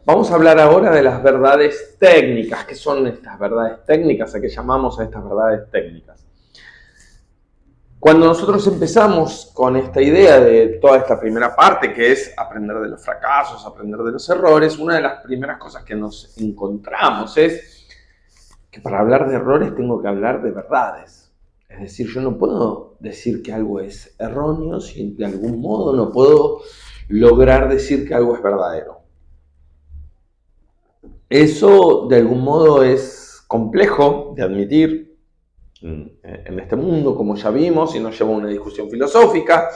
Vamos a hablar ahora de las verdades técnicas. ¿Qué son estas verdades técnicas? ¿A qué llamamos a estas verdades técnicas? Cuando nosotros empezamos con esta idea de toda esta primera parte, que es aprender de los fracasos, aprender de los errores, una de las primeras cosas que nos encontramos es que para hablar de errores tengo que hablar de verdades. Es decir, yo no puedo decir que algo es erróneo si de algún modo no puedo lograr decir que algo es verdadero. Eso de algún modo es complejo de admitir en este mundo, como ya vimos, y nos lleva a una discusión filosófica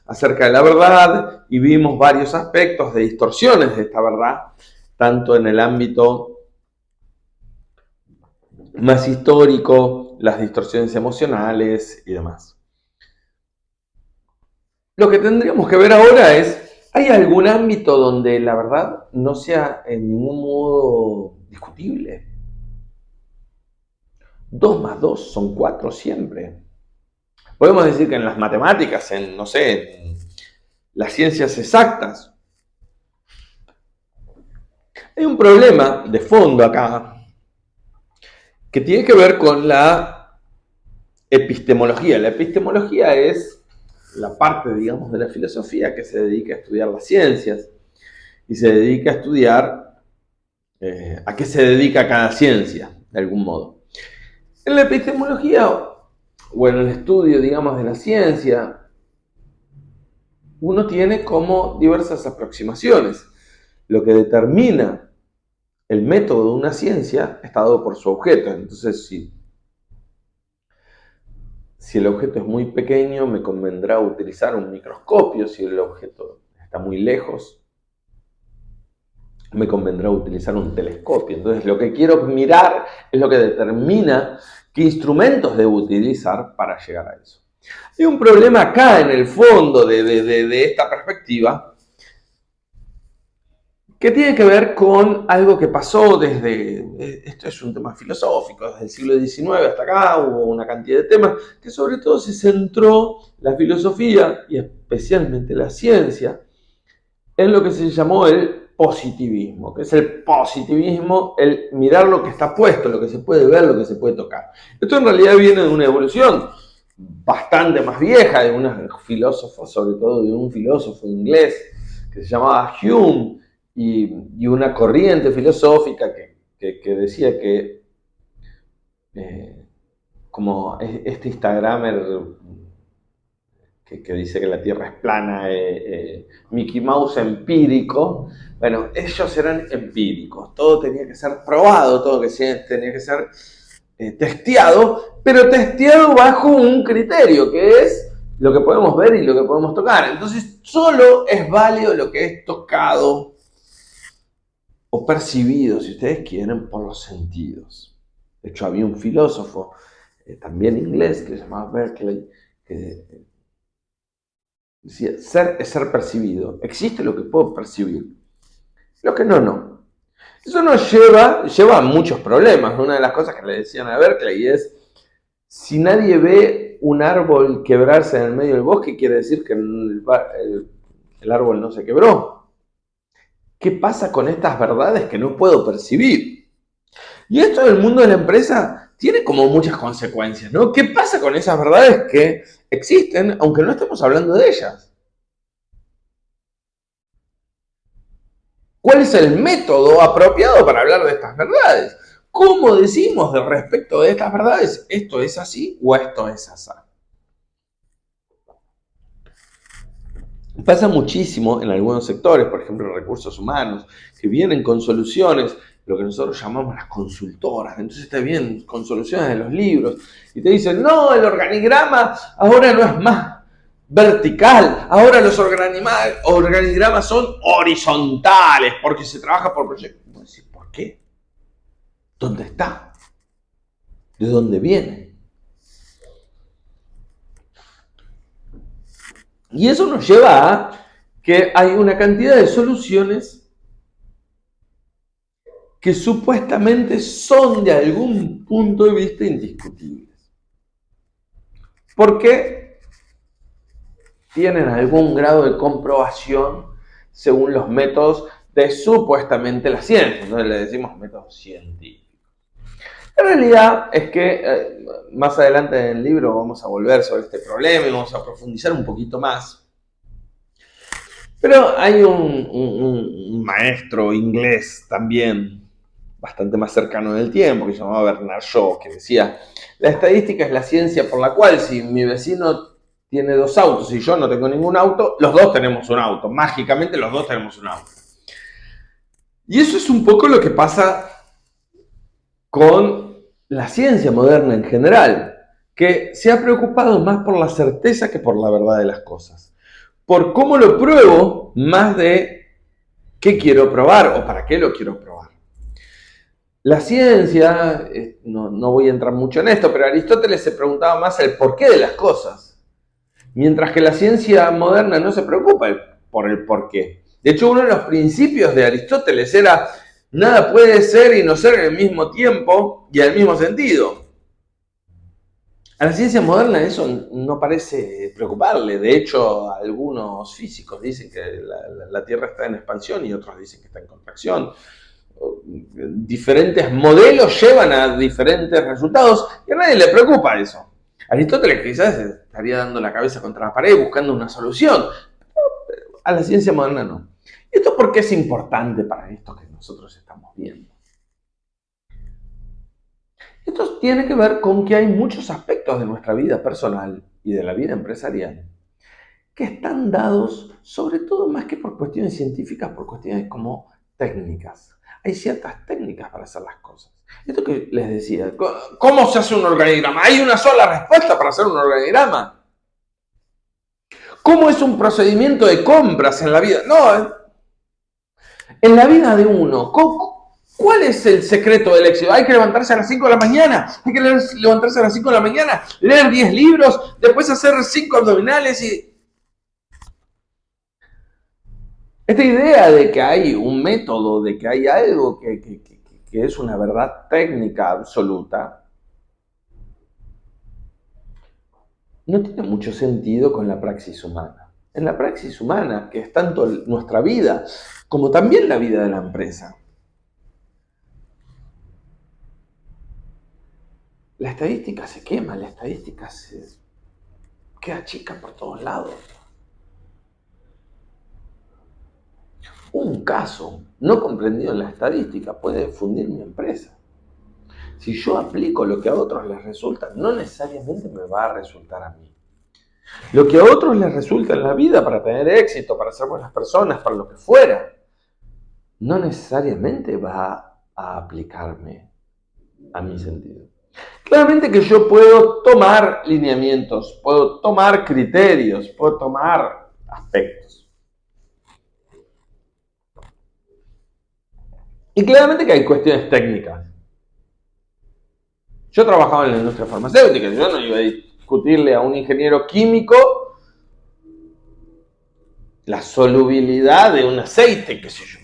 acerca de la verdad, y vimos varios aspectos de distorsiones de esta verdad, tanto en el ámbito más histórico, las distorsiones emocionales y demás. Lo que tendríamos que ver ahora es, ¿hay algún ámbito donde la verdad no sea en ningún modo discutible? 2 más 2 son 4 siempre. Podemos decir que en las matemáticas, en las ciencias exactas, hay un problema de fondo acá que tiene que ver con la epistemología. La epistemología es la parte, digamos, de la filosofía que se dedica a estudiar las ciencias y se dedica a estudiar a qué se dedica cada ciencia, de algún modo. En la epistemología, o en el estudio, digamos, de la ciencia, uno tiene como diversas aproximaciones. Lo que determina el método de una ciencia está dado por su objeto. Entonces, si el objeto es muy pequeño, me convendrá utilizar un microscopio. Si el objeto está muy lejos, me convendrá utilizar un telescopio. Entonces, lo que quiero mirar es lo que determina qué instrumentos debo utilizar para llegar a eso. Hay un problema acá en el fondo de esta perspectiva que tiene que ver con algo que pasó esto es un tema filosófico, desde el siglo XIX hasta acá hubo una cantidad de temas que sobre todo se centró la filosofía y especialmente la ciencia en lo que se llamó el positivismo, que es el positivismo, el mirar lo que está puesto, lo que se puede ver, lo que se puede tocar. Esto en realidad viene de una evolución bastante más vieja, de unos filósofos, sobre todo de un filósofo inglés que se llamaba Hume, y una corriente filosófica que decía que, como este Instagramer que dice que la Tierra es plana, Mickey Mouse empírico, bueno, ellos eran empíricos, todo tenía que ser probado, todo tenía que ser testeado, pero testeado bajo un criterio, que es lo que podemos ver y lo que podemos tocar. Entonces, solo es válido lo que es tocado o percibido, si ustedes quieren, por los sentidos. De hecho, había un filósofo, también inglés, que se llamaba Berkeley, que decía, ser es ser percibido. Existe lo que puedo percibir. Lo que no, no. Eso nos lleva a muchos problemas. Una de las cosas que le decían a Berkeley es, si nadie ve un árbol quebrarse en el medio del bosque, quiere decir que el árbol no se quebró. ¿Qué pasa con estas verdades que no puedo percibir? Y esto del mundo de la empresa tiene como muchas consecuencias, ¿no? ¿Qué pasa con esas verdades que existen, aunque no estemos hablando de ellas? ¿Cuál es el método apropiado para hablar de estas verdades? ¿Cómo decimos de respecto de estas verdades, esto es así o esto es así? Pasa muchísimo en algunos sectores, por ejemplo, recursos humanos, que vienen con soluciones, lo que nosotros llamamos las consultoras. Entonces te vienen con soluciones de los libros y te dicen, no, el organigrama ahora no es más vertical, ahora los organigramas son horizontales porque se trabaja por proyectos. ¿Por qué? ¿Dónde está? ¿De dónde viene? Y eso nos lleva a que hay una cantidad de soluciones que supuestamente son de algún punto de vista indiscutibles. Porque tienen algún grado de comprobación según los métodos de supuestamente la ciencia. Entonces le decimos métodos científicos. La realidad es que más adelante en el libro vamos a volver sobre este problema y vamos a profundizar un poquito más. Pero hay un maestro inglés también, bastante más cercano en el tiempo, que se llamaba Bernard Shaw, que decía: la estadística es la ciencia por la cual si mi vecino tiene 2 autos y yo no tengo ningún auto, los dos tenemos un auto. Mágicamente los dos tenemos un auto. Y eso es un poco lo que pasa con la ciencia moderna en general, que se ha preocupado más por la certeza que por la verdad de las cosas. Por cómo lo pruebo, más de qué quiero probar o para qué lo quiero probar. La ciencia, no voy a entrar mucho en esto, pero Aristóteles se preguntaba más el porqué de las cosas, mientras que la ciencia moderna no se preocupa por el porqué. De hecho, uno de los principios de Aristóteles era: nada puede ser y no ser en el mismo tiempo y al mismo sentido. A la ciencia moderna eso no parece preocuparle. De hecho, algunos físicos dicen que la Tierra está en expansión y otros dicen que está en contracción. Diferentes modelos llevan a diferentes resultados y a nadie le preocupa eso. Aristóteles quizás estaría dando la cabeza contra la pared buscando una solución. Pero a la ciencia moderna no. ¿Y esto por qué es importante para esto que nosotros estamos viendo? Esto tiene que ver con que hay muchos aspectos de nuestra vida personal y de la vida empresarial que están dados, sobre todo más que por cuestiones científicas, por cuestiones como técnicas. Hay ciertas técnicas para hacer las cosas. Esto que les decía, ¿cómo se hace un organigrama? ¿Hay una sola respuesta para hacer un organigrama? ¿Cómo es un procedimiento de compras en la vida? No, en la vida de uno, ¿cuál es el secreto del éxito? Hay que levantarse a las 5 de la mañana, hay que levantarse a las 5 de la mañana, leer 10 libros, después hacer 5 abdominales y... Esta idea de que hay un método, de que hay algo que es una verdad técnica absoluta, no tiene mucho sentido con la praxis humana. En la praxis humana, que es tanto nuestra vida como también la vida de la empresa, la estadística se quema, la estadística se queda chica por todos lados. Un caso no comprendido en la estadística puede fundir mi empresa. Si yo aplico lo que a otros les resulta, no necesariamente me va a resultar a mí. Lo que a otros les resulta en la vida para tener éxito, para ser buenas personas, para lo que fuera, no necesariamente va a aplicarme a mi sentido. Claramente que yo puedo tomar lineamientos, puedo tomar criterios, puedo tomar aspectos. Y claramente que hay cuestiones técnicas. Yo trabajaba en la industria farmacéutica, yo no iba a discutirle a un ingeniero químico la solubilidad de un aceite, qué sé yo.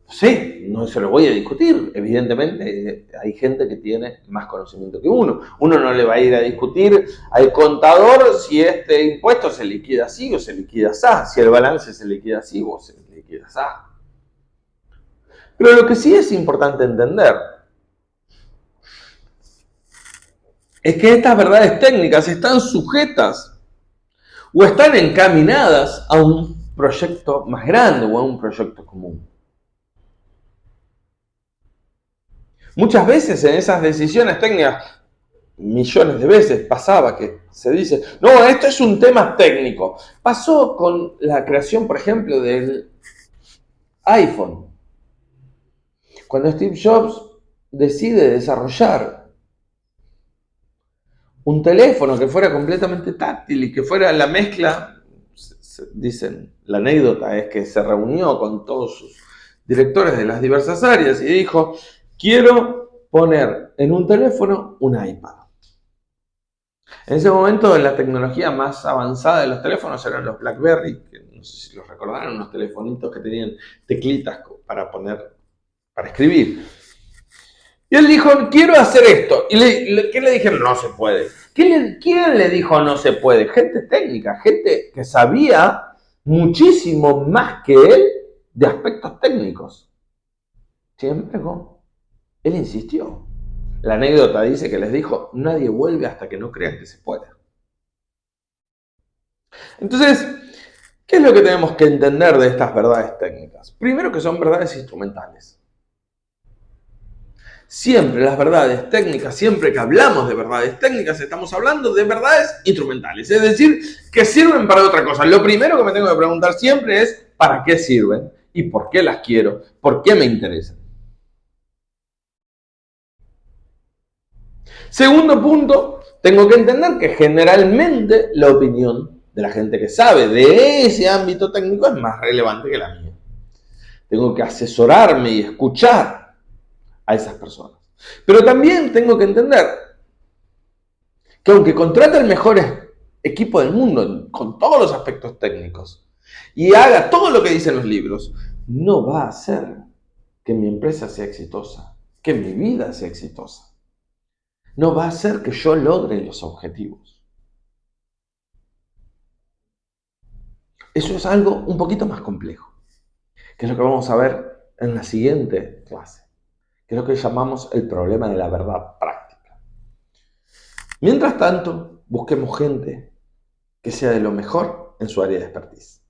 No sé, no se lo voy a discutir. Evidentemente hay gente que tiene más conocimiento que uno. Uno no le va a ir a discutir al contador si este impuesto se liquida así o se liquida así, si el balance se liquida así o se liquida así. Pero lo que sí es importante entender es que estas verdades técnicas están sujetas o están encaminadas a un proyecto más grande o a un proyecto común. Muchas veces en esas decisiones técnicas, millones de veces pasaba que se dice, no, esto es un tema técnico. Pasó con la creación, por ejemplo, del iPhone. Cuando Steve Jobs decide desarrollar un teléfono que fuera completamente táctil y que fuera la mezcla, dicen, la anécdota es que se reunió con todos sus directores de las diversas áreas y dijo, quiero poner en un teléfono un iPad. En ese momento la tecnología más avanzada de los teléfonos eran los BlackBerry, que no sé si los recordaron, unos telefonitos que tenían teclitas para escribir. Y él dijo, quiero hacer esto. ¿Y qué le dijeron? No se puede. ¿Quién le dijo no se puede? Gente técnica, gente que sabía muchísimo más que él de aspectos técnicos. Sin embargo, él insistió. La anécdota dice que les dijo, nadie vuelve hasta que no crean que se puede. Entonces, ¿qué es lo que tenemos que entender de estas verdades técnicas? Primero que son verdades instrumentales. Siempre las verdades técnicas, siempre que hablamos de verdades técnicas, estamos hablando de verdades instrumentales, es decir, que sirven para otra cosa. Lo primero que me tengo que preguntar siempre es, ¿para qué sirven? ¿Y por qué las quiero? ¿Por qué me interesan? Segundo punto, tengo que entender que generalmente la opinión de la gente que sabe de ese ámbito técnico es más relevante que la mía. Tengo que asesorarme y escuchar a esas personas. Pero también tengo que entender que aunque contrate el mejor equipo del mundo con todos los aspectos técnicos y haga todo lo que dicen los libros, no va a hacer que mi empresa sea exitosa, que mi vida sea exitosa. No va a hacer que yo logre los objetivos. Eso es algo un poquito más complejo, que es lo que vamos a ver en la siguiente clase, que es lo que llamamos el problema de la verdad práctica. Mientras tanto, busquemos gente que sea de lo mejor en su área de expertise.